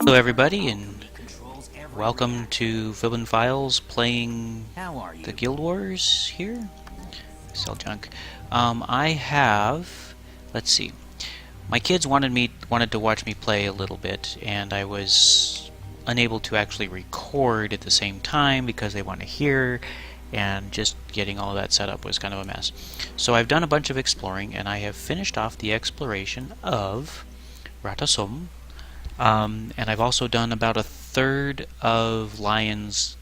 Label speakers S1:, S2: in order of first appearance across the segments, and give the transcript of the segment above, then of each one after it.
S1: Hello everybody and welcome to Villain Files playing the Guild Wars here. Sell junk. I have, let's see, my kids wanted to watch me play a little bit, and I was unable to actually record at the same time because they want to hear, and just getting all that set up was kind of a mess. So I've done a bunch of exploring, and I have finished off the exploration of Ratasum. And I've also done about a third of Lion's,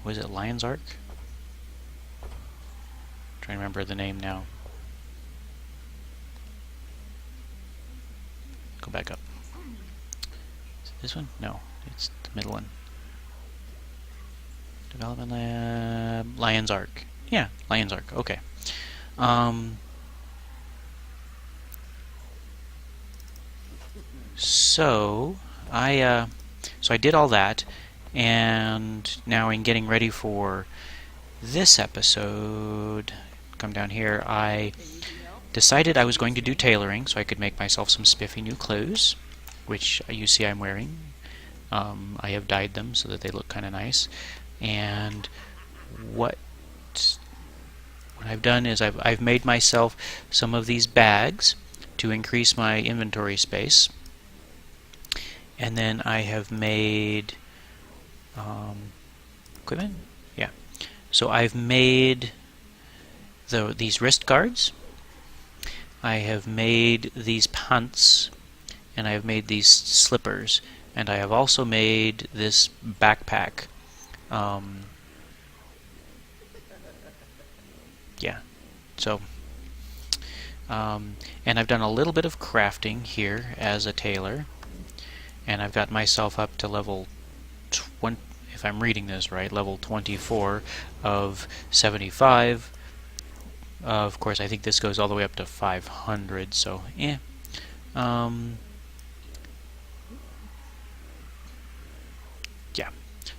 S1: was it Lion's Arc? I'm trying to remember the name now. Go back up. Is it this one? No, it's the middle one. Development Lab, Lion's Arc. Yeah, Lion's Arc. Okay. So I did all that, and now in getting ready for this episode, come down here, I decided I was going to do tailoring so I could make myself some spiffy new clothes, which you see I'm wearing. I have dyed them so that they look kind of nice, and what I've done is I've made myself some of these bags to increase my inventory space. And then I have made equipment. Yeah. So I've made these wrist guards. I have made these pants, and I have made these slippers, and I have also made this backpack. Yeah. So. And I've done a little bit of crafting here as a tailor. And I've got myself up to level 20, if I'm reading this right, level 24 of 75. Of course, I think this goes all the way up to 500, so yeah. Yeah.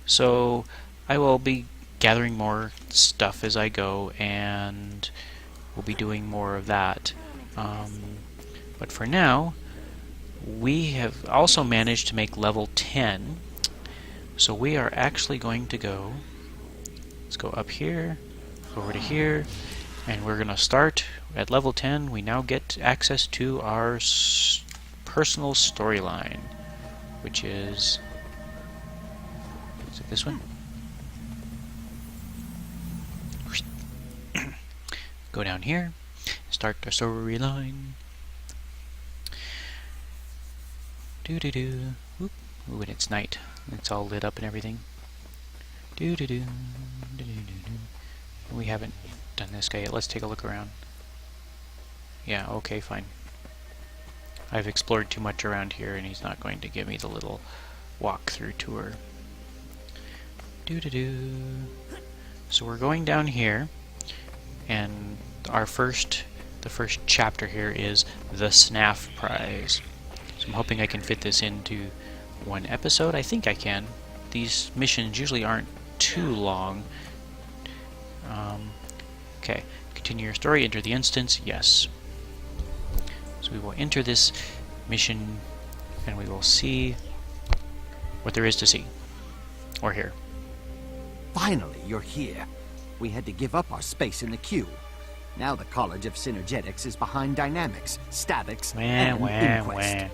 S1: So I will be gathering more stuff as I go, and we'll be doing more of that. But for now, we have also managed to make level 10, so we are actually going to go, let's go up here, over to here, and we're going to start at level 10. We now get access to our personal storyline, which is it this one? Go down here, start our storyline. Doo-doo-doo. Whoop. Ooh, and it's night. It's all lit up and everything. Doo-doo-doo. Doo-doo-doo-doo. We haven't done this guy yet. Let's take a look around. Yeah, okay, fine. I've explored too much around here, and he's not going to give me the little walk-through tour. Doo-doo-doo. So we're going down here, and the first chapter here is the SNAF Prize. So I'm hoping I can fit this into one episode. I think I can. These missions usually aren't too long. Okay, continue your story, enter the instance, yes. So we will enter this mission, and we will see what there is to see. Or hear.
S2: Finally, you're here. We had to give up our space in the queue. Now the College of Synergetics is behind Dynamics, Statics, and Inquest.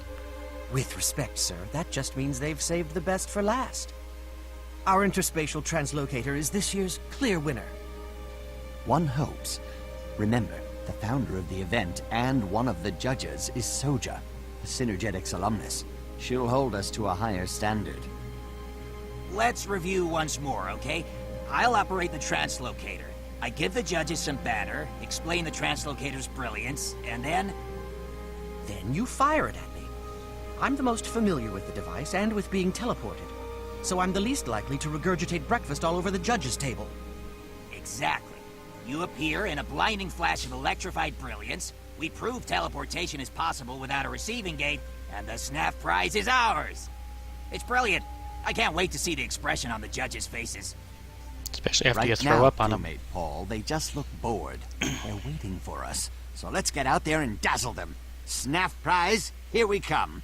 S3: With respect, sir, that just means they've saved the best for last. Our interspatial translocator is this year's clear winner.
S2: One hopes. Remember, the founder of the event and one of the judges is Soja, a Synergetics alumnus. She'll hold us to a higher standard.
S4: Let's review once more, okay? I'll operate the translocator. I give the judges some banner, explain the translocator's brilliance, and then
S3: you fire it at me. I'm the most familiar with the device and with being teleported, so I'm the least likely to regurgitate breakfast all over the judges' table.
S4: Exactly. You appear in a blinding flash of electrified brilliance, we prove teleportation is possible without a receiving gate, and the SNAF Prize is ours! It's brilliant. I can't wait to see the expression on the judges' faces.
S1: Especially after
S2: right
S1: you throw
S2: now,
S1: up on them.
S2: Crewmate Paul, they just look bored. They're waiting for us. So let's get out there and dazzle them. SNAF Prize, here we come.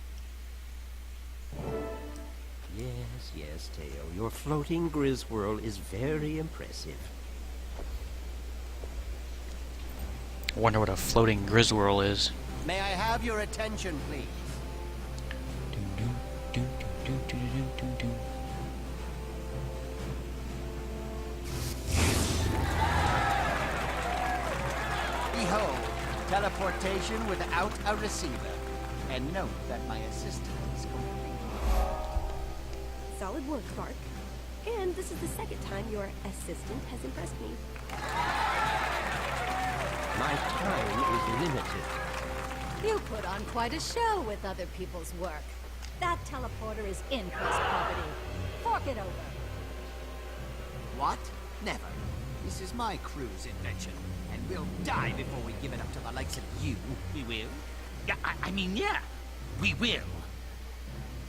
S5: yes, Teo. Your floating Griswhirl is very impressive.
S1: I wonder what a floating Griswhirl is.
S2: May I have your attention, please? Behold, teleportation without a receiver. And note that my assistant is complete.
S6: Solid work, Bark. And this is the second time your assistant has impressed me.
S5: My time is limited.
S7: You put on quite a show with other people's work. That teleporter is Inquest property. Fork it over.
S2: What? Never. This is my crew's invention, and we'll die before we give it up to the likes of you.
S4: We will? Yeah, I mean, yeah. We will.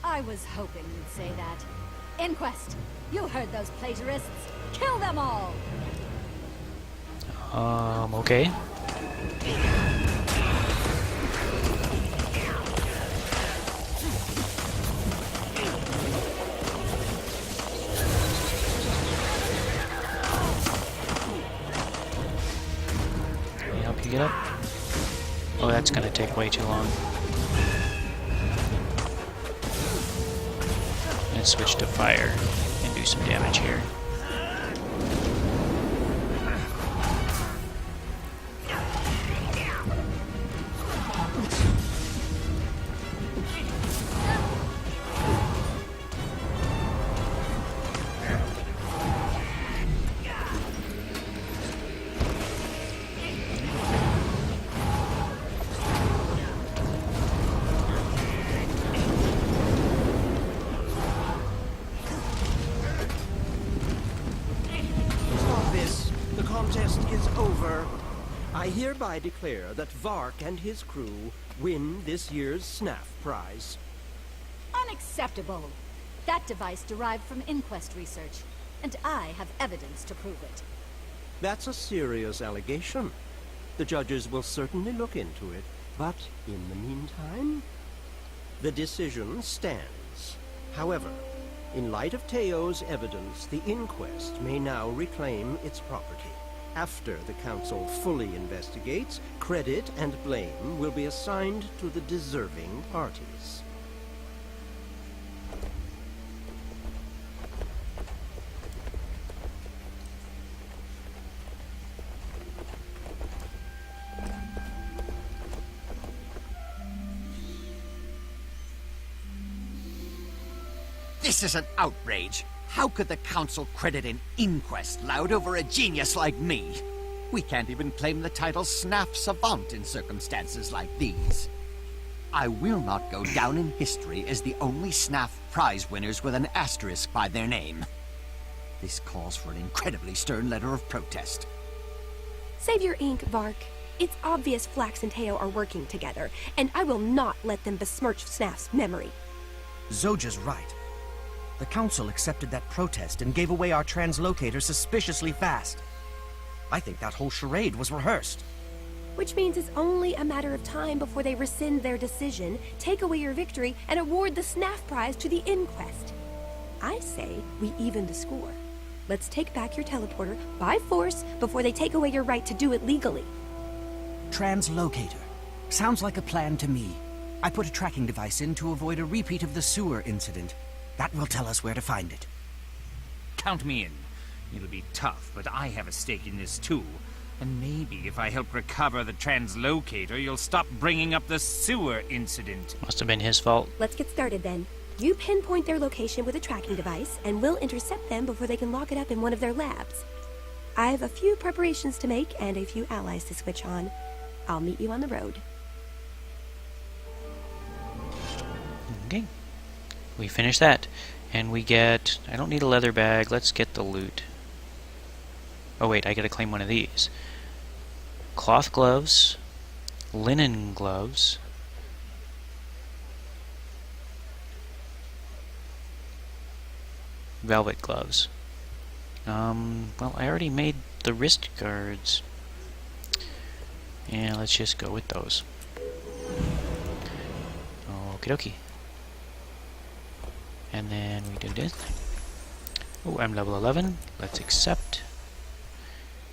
S7: I was hoping you'd say that. Inquest, you heard those plagiarists. Kill them all!
S1: Okay. Can I help you get up? Oh, that's gonna take way too long. And switch to fire and do some damage here.
S5: Stop this. The contest is over. I hereby declare that Vark and his crew win this year's SNAF prize.
S7: Unacceptable! That device derived from Inquest research, and I have evidence to prove it.
S5: That's a serious allegation. The judges will certainly look into it, but in the meantime, the decision stands. However, in light of Teo's evidence, the inquest may now reclaim its property. After the council fully investigates, credit and blame will be assigned to the deserving parties.
S2: This is an outrage. How could the council credit an inquest loud over a genius like me? We can't even claim the title SNAF Savant in circumstances like these. I will not go down in history as the only SNAF prize winners with an asterisk by their name. This calls for an incredibly stern letter of protest.
S6: Save your ink, Vark. It's obvious Flax and Teo are working together, and I will not let them besmirch Snaf's memory.
S3: Zoja's right. The council accepted that protest and gave away our translocator suspiciously fast. I think that whole charade was rehearsed.
S6: Which means it's only a matter of time before they rescind their decision, take away your victory, and award the SNAF prize to the inquest. I say we even the score. Let's take back your teleporter by force before they take away your right to do it legally.
S3: Translocator. Sounds like a plan to me. I put a tracking device in to avoid a repeat of the sewer incident. That will tell us where to find it.
S4: Count me in. It'll be tough, but I have a stake in this too. And maybe if I help recover the translocator, you'll stop bringing up the sewer incident.
S1: Must have been his fault.
S6: Let's get started then. You pinpoint their location with a tracking device, and we'll intercept them before they can lock it up in one of their labs. I've a few preparations to make and a few allies to switch on. I'll meet you on the road.
S1: Okay. We finish that. And we get... I don't need a leather bag. Let's get the loot. Oh wait, I gotta claim one of these. Cloth gloves. Linen gloves. Velvet gloves. Well, I already made the wrist guards. And let's just go with those. Okie dokie. And then we do this. Oh, I'm level 11. Let's accept.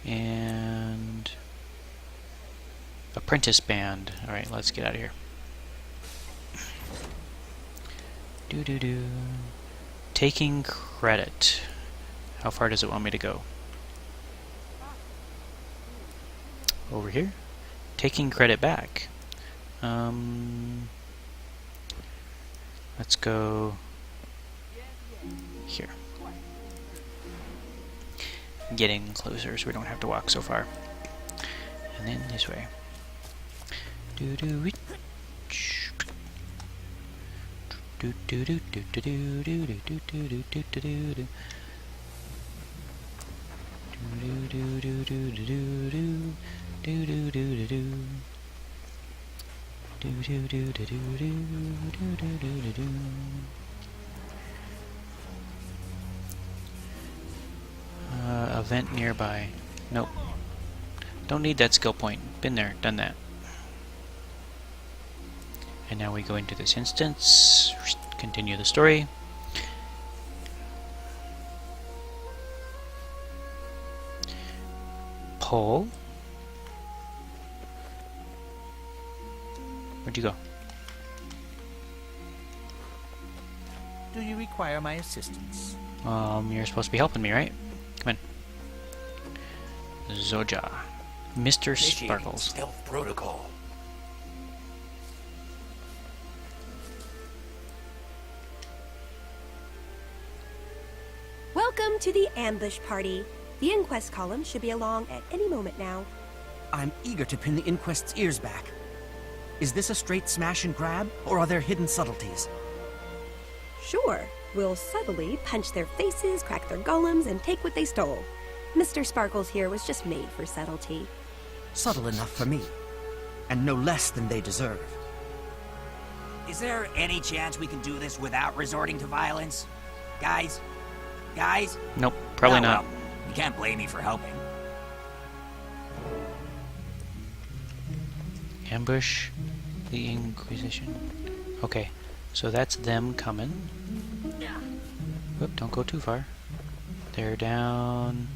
S1: And apprentice band. Alright, let's get out of here. Do. Taking credit. How far does it want me to go? Over here? Taking credit back. Let's go here. Getting closer so we don't have to walk so far. And then this way. Do do it. Do do do do do do do do do do do do do do. Do do do do do do do do do do do. Do do do do do do do do do do. Event nearby. Nope. Don't need that skill point. Been there, done that. And now we go into this instance. Continue the story. Paul. Where'd you go?
S8: Do you require my assistance?
S1: You're supposed to be helping me, right? Come in. Zoja. Mr. Sparkles.
S8: Stealth protocol.
S6: Welcome to the ambush party. The inquest column should be along at any moment now.
S3: I'm eager to pin the inquest's ears back. Is this a straight smash and grab, or are there hidden subtleties?
S6: Sure, we'll subtly punch their faces, crack their golems, and take what they stole. Mr. Sparkles here was just made for subtlety.
S3: Subtle enough for me, and no less than they deserve.
S4: Is there any chance we can do this without resorting to violence? Guys? Guys?
S1: Nope, probably
S4: Oh,
S1: not.
S4: well, you can't blame me for helping.
S1: Ambush the Inquisition. Okay, so that's them coming. Whoop, don't go too far. They're down.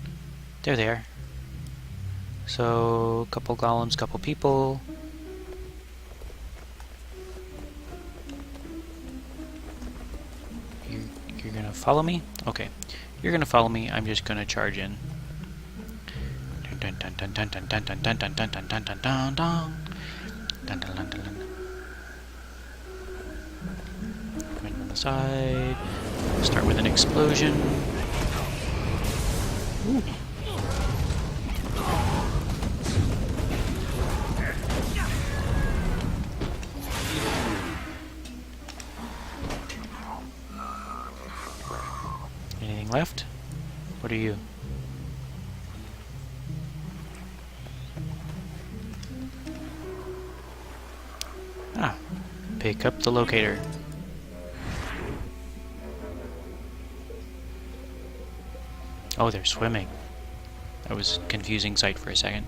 S1: There they are. So, couple golems, couple people. You're gonna follow me? Okay. You're gonna follow me. I'm just gonna charge in. Dun dun dun dun dun dun dun dun dun dun dun dun dun dun dun. Dun dun dun dun dun. Come in on the side. Start with an explosion. Ooh. Anything left? What are you? Ah, pick up the locator. Oh, they're swimming. That was a confusing sight for a second.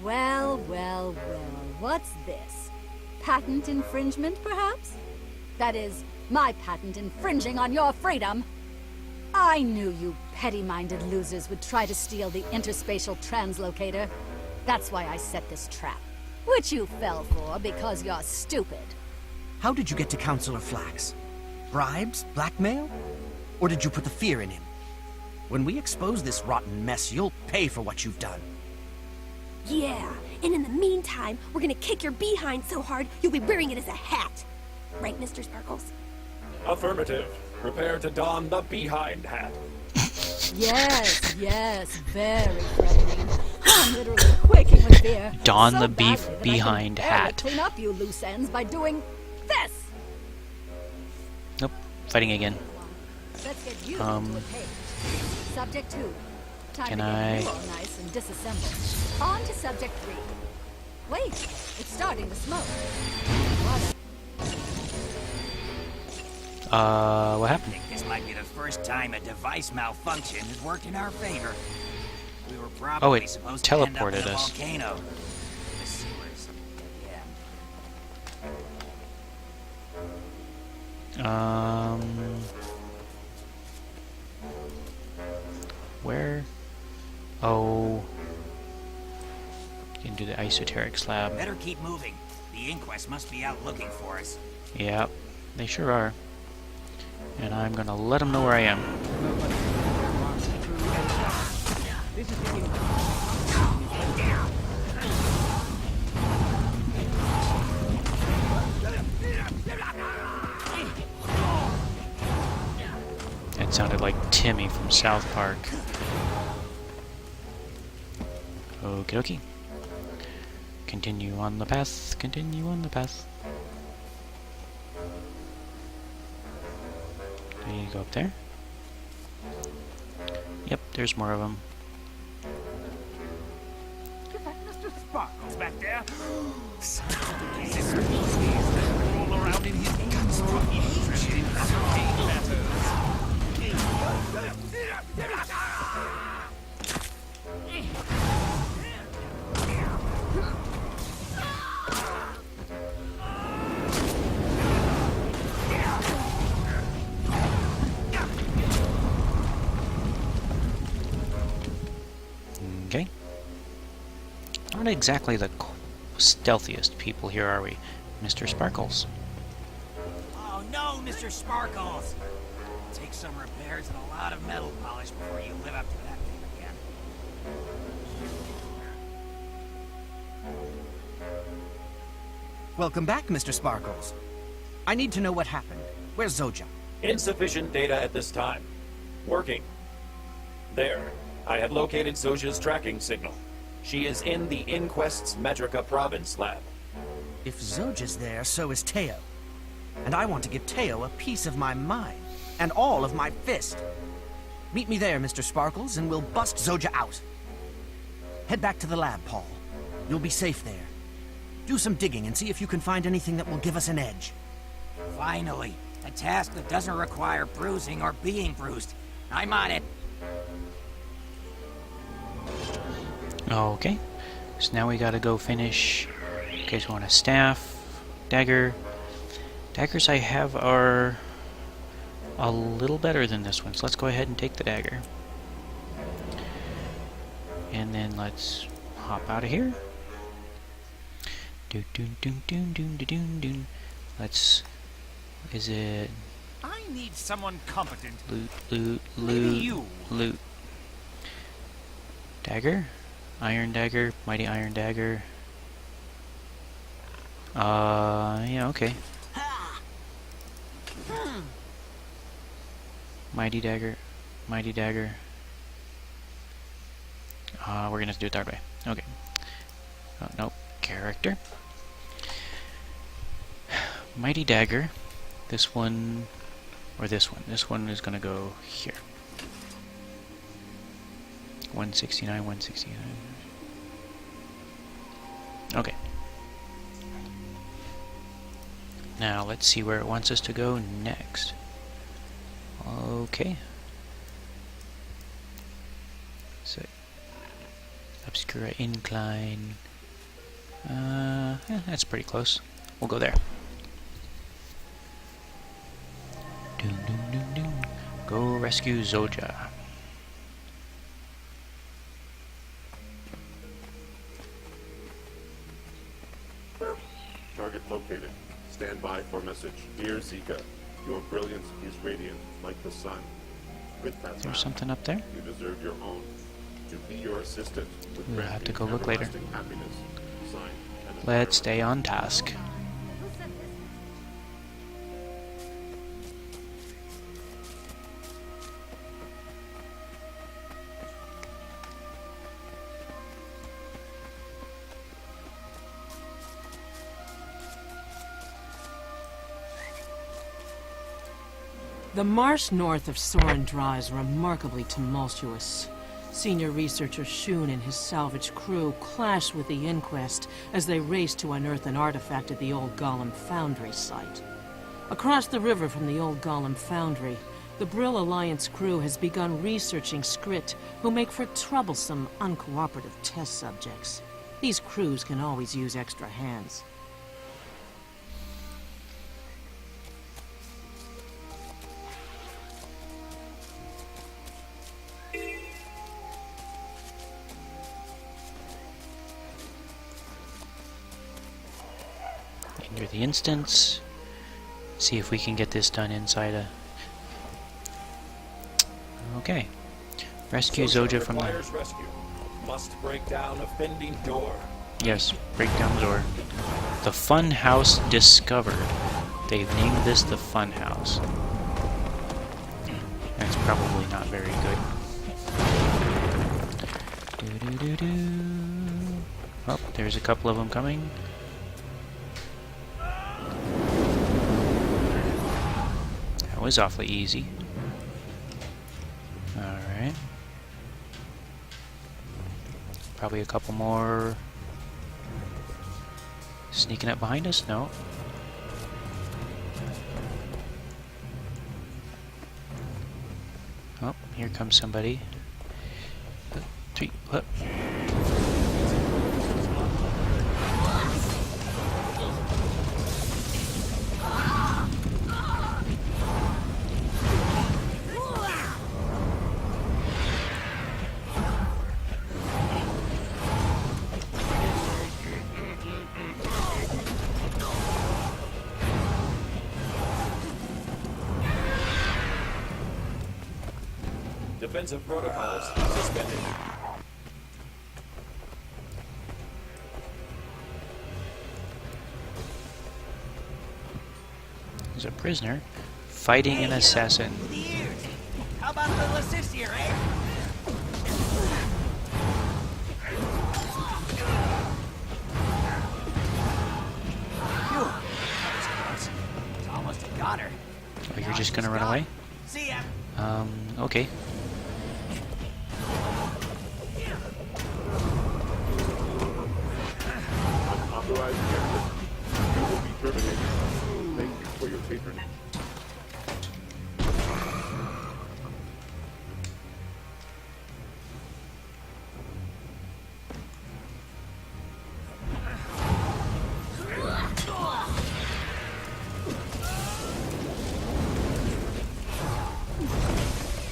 S7: Well, well, well, what's this? Patent infringement, perhaps? That is, my patent infringing on your freedom. I knew you petty-minded losers would try to steal the interspatial translocator. That's why I set this trap, which you fell for because you're stupid.
S3: How did you get to Counselor Flax? Bribes? Blackmail? Or did you put the fear in him? When we expose this rotten mess, you'll pay for what you've done.
S6: Yeah, and in the meantime, we're gonna kick your behind so hard you'll be wearing it as a hat. Right, Mr. Sparkles?
S9: Affirmative. Prepare to don the behind hat.
S7: Yes, yes, very threatening. I'm literally quaking with fear.
S1: Don
S7: So
S1: the
S7: badly that I can
S1: behind
S7: barely
S1: hat.
S7: Clean up you loose ends by doing this.
S1: Nope, fighting again.
S7: Let's get you
S1: Um,
S7: into a cage. Subject 2. Time
S1: can
S7: to get
S1: I-
S7: you all nice and disassembled. On to subject 3. Wait, it's starting to smoke. What
S1: What
S4: I
S1: happened?
S4: think this might be the first time a device malfunction has worked in our favor. We were
S1: Oh,
S4: probably
S1: it
S4: supposed to end up in
S1: teleported
S4: a
S1: us.
S4: volcano. The sewers. Yeah.
S1: Where? Oh. You can do the esoteric slab.
S4: Better keep moving. The inquest must be out looking for us.
S1: Yeah, they sure are. And I'm gonna let them know where I am. It sounded like Timmy from South Park. Okie dokie. Continue on the path, continue on the path. Do you go up there? Yep, there's more of them.
S8: Mr. Sparkles back there. All around in his guts for interesting arcane matters.
S1: Okay. Not exactly the stealthiest people here, are we, Mr. Sparkles?
S4: Oh no, Mr. Sparkles! Take some repairs and a lot of metal polish before you live up to that thing again.
S3: Welcome back, Mr. Sparkles. I need to know what happened. Where's Zoja?
S9: Insufficient data at this time. Working. There. I have located Zoja's tracking signal. She is in the Inquest's Metrica Province lab.
S3: If Zoja's there, so is Teo. And I want to give Teo a piece of my mind, and all of my fist. Meet me there, Mr. Sparkles, and we'll bust Zoja out. Head back to the lab, Paul. You'll be safe there. Do some digging and see if you can find anything that will give us an edge.
S4: Finally, a task that doesn't require bruising or being bruised. I'm on it.
S1: Okay. So now we gotta go finish. Okay, so we want a staff, dagger. Daggers I have are a little better than this one, so let's go ahead and take the dagger. And then let's hop out of here. Let's. Is it
S8: I need someone competent.
S1: loot,
S8: Maybe you.
S1: loot? Dagger, iron dagger, mighty iron dagger. Yeah, okay. Mighty dagger, mighty dagger. We're gonna have to do it that way. Okay. Oh, nope. Character. Mighty dagger. This one, or this one. This one is gonna go here. 169, 169. Okay. Now let's see where it wants us to go next. Okay. So, Obscura Incline. That's pretty close. We'll go there. Doom, doom, doom, doom. Go rescue Zoja.
S10: Target located. Stand by for message. Dear Zika, your brilliance is radiant like the sun. With that
S1: Is there
S10: laugh,
S1: something up there?
S10: you deserve your own. To be your assistant would
S1: We'll
S10: grant
S1: have to
S10: you
S1: go look later.
S10: everlasting happiness. Signed, an
S1: Let's
S10: environment-
S1: stay on task.
S11: The marsh north of Soren Dra is remarkably tumultuous. Senior researcher Shun and his salvage crew clash with the Inquest as they race to unearth an artifact at the old Golem Foundry site. Across the river from the old Golem Foundry, The Brill Alliance crew has begun researching Skrit, who make for troublesome, uncooperative test subjects. These crews can always use extra hands.
S1: Enter the instance. See if we can get this done inside a... Okay. Rescue Zoja from the...
S9: Rescue. Must break down offending door.
S1: Yes, break down the door. The Fun House discovered. They've named this the Fun House. That's probably not very good. Doo-doo-doo-doo. Oh, there's a couple of them coming. That was awfully easy. Alright. Probably a couple more sneaking up behind us? No. Oh, here comes somebody. 3, what?
S9: Defensive protocols suspended.
S1: There's a prisoner fighting an assassin.
S4: How about a little assist here, eh? Phew. That was close. It's almost got her.
S1: Oh, you're just gonna run away?
S4: See ya.
S1: Okay.
S10: Unauthorized access. You will be terminated. Thank you for your patronage.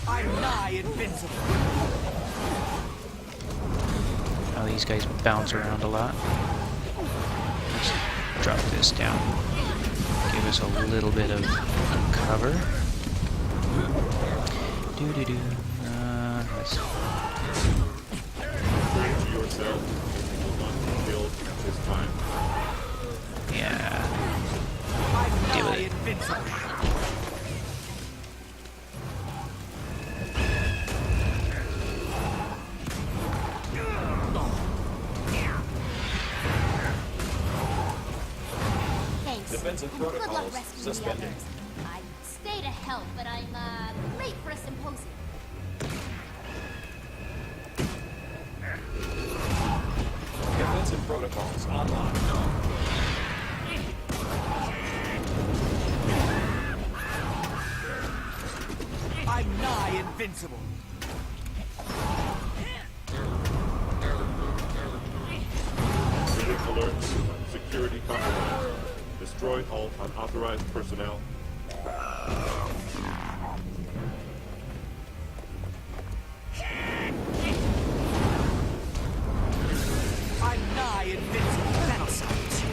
S2: I'm nigh invincible.
S1: Oh, these guys bounce around a lot. Let's drop this down. Give us a little bit of cover. Doo-doo-doo. Let's...
S10: Brace yourself. You will not be killed this time.
S1: Yeah.
S2: I'm
S1: Deal with
S2: nigh
S1: it.
S2: invincible.
S12: Thanks.
S9: Defensive
S12: Good luck
S9: protocols
S12: rescuing the
S9: suspended.
S12: others. I'd stay to help, but I'm late for a symposium.
S9: Defensive protocols online.
S2: I'm nigh invincible.
S10: Critic alert. Security compromised. Destroy all unauthorized personnel.
S2: I'm nigh invincible. Battle sight.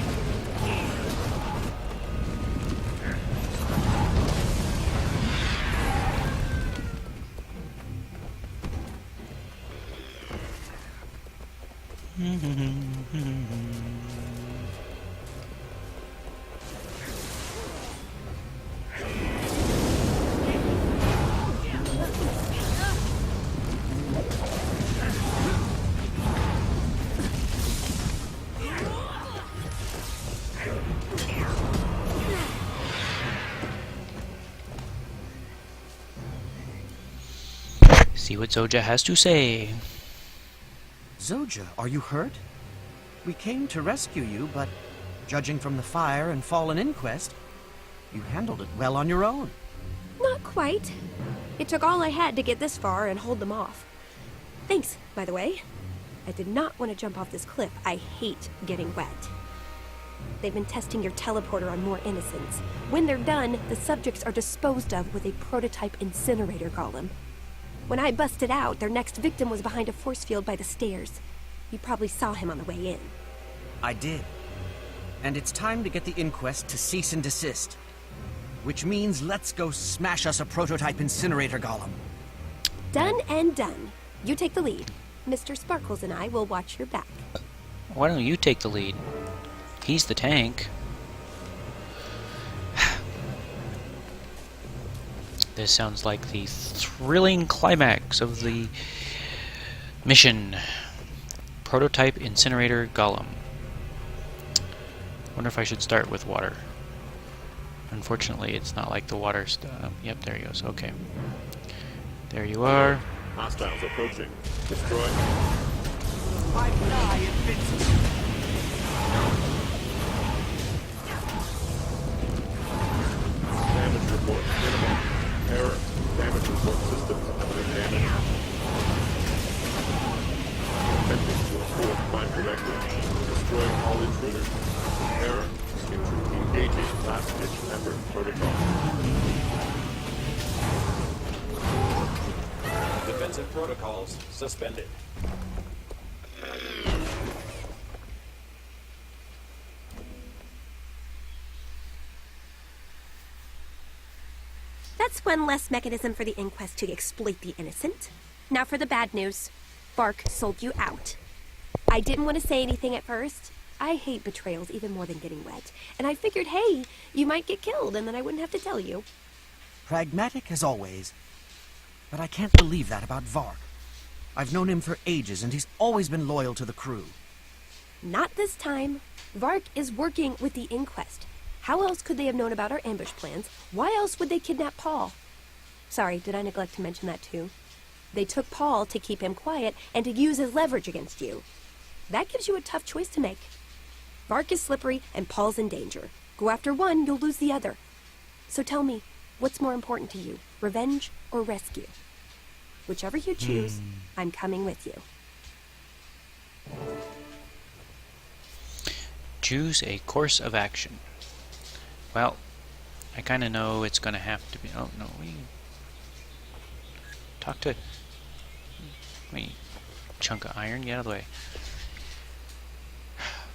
S1: See what Zoja has to say.
S3: Zoja, are you hurt? We came to rescue you, but judging from the fire and fallen inquest, you handled it well on your own.
S6: Not quite. It took all I had to get this far and hold them off. Thanks, by the way. I did not want to jump off this cliff. I hate getting wet. They've been testing your teleporter on more innocents. When they're done, the subjects are disposed of with a prototype incinerator golem. When I busted out, their next victim was behind a force field by the stairs. You probably saw him on the way in.
S3: I did. And it's time to get the inquest to cease and desist. Which means let's go smash us a prototype incinerator golem.
S6: Done and done. You take the lead. Mr. Sparkles and I will watch your back.
S1: Why don't you take the lead? He's the tank. This sounds like the thrilling climax of the mission. Prototype incinerator golem. Wonder if I should start with water. Unfortunately, it's not like the water stuff. Yep, there he goes. Okay. There you are.
S10: Hostiles approaching. Destroy.
S2: I die invincible.
S10: Damage report minimal. Error. Damage report systems have been damaged. Attempting to afford prime directive. Destroying all intruders. Error. Engaging last-ditch effort protocol.
S9: Defensive protocols suspended.
S6: That's one less mechanism for the inquest to exploit the innocent. Now for the bad news. Bark sold you out. I didn't want to say anything at first. I hate betrayals even more than getting wet. And I figured, hey, you might get killed and then I wouldn't have to tell you.
S3: Pragmatic as always. But I can't believe that about Vark. I've known him for ages and he's always been loyal to the crew.
S6: Not this time. Vark is working with the inquest. How else could they have known about our ambush plans? Why else would they kidnap Paul? Sorry, did I neglect to mention that too? They took Paul to keep him quiet and to use as leverage against you. That gives you a tough choice to make. Vark is slippery and Paul's in danger. Go after one, you'll lose the other. So tell me, what's more important to you, revenge or rescue? Whichever you choose, I'm coming with you.
S1: Choose a course of action. Well, I kind of know it's going to have to be... Oh, no, talk to... Wait, chunk of iron, get out of the way.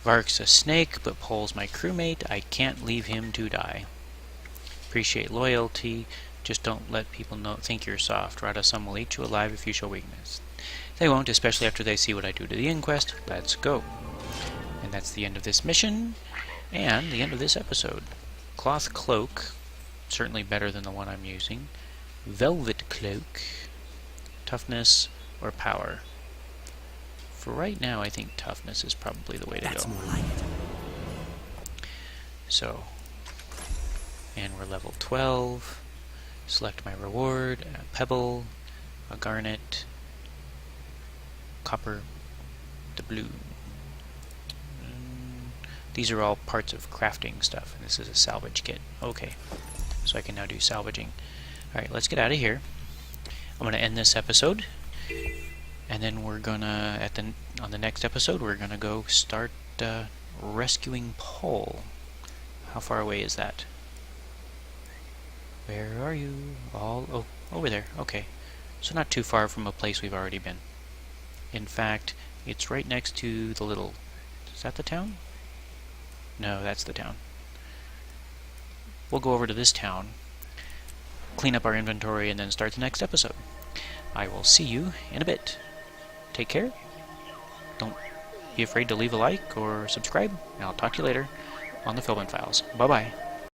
S1: Vark's a snake, but Pole's my crewmate. I can't leave him to die. Appreciate loyalty. Just don't let people think you're soft. Rather, some will eat you alive if you show weakness. They won't, especially after they see what I do to the inquest. Let's go. And that's the end of this mission, and the end of this episode. Cloth cloak, certainly better than the one I'm using. Velvet cloak, toughness or power. For right now, I think toughness is probably the way to go.
S3: That's more like it.
S1: So, and we're level 12. Select my reward, a pebble, a garnet, copper, the blue. These are all parts of crafting stuff, and this is a salvage kit. Okay, so I can now do salvaging. Alright, let's get out of here. I'm going to end this episode, and then we're going to, on the next episode, we're going to go start rescuing Paul. How far away is that? Where are you? Oh, over there. Okay. So not too far from a place we've already been. In fact, it's right next to the little... Is that the town? No, that's the town. We'll go over to this town, clean up our inventory, and then start the next episode. I will see you in a bit. Take care. Don't be afraid to leave a like or subscribe, and I'll talk to you later on the Philbin Files. Bye-bye.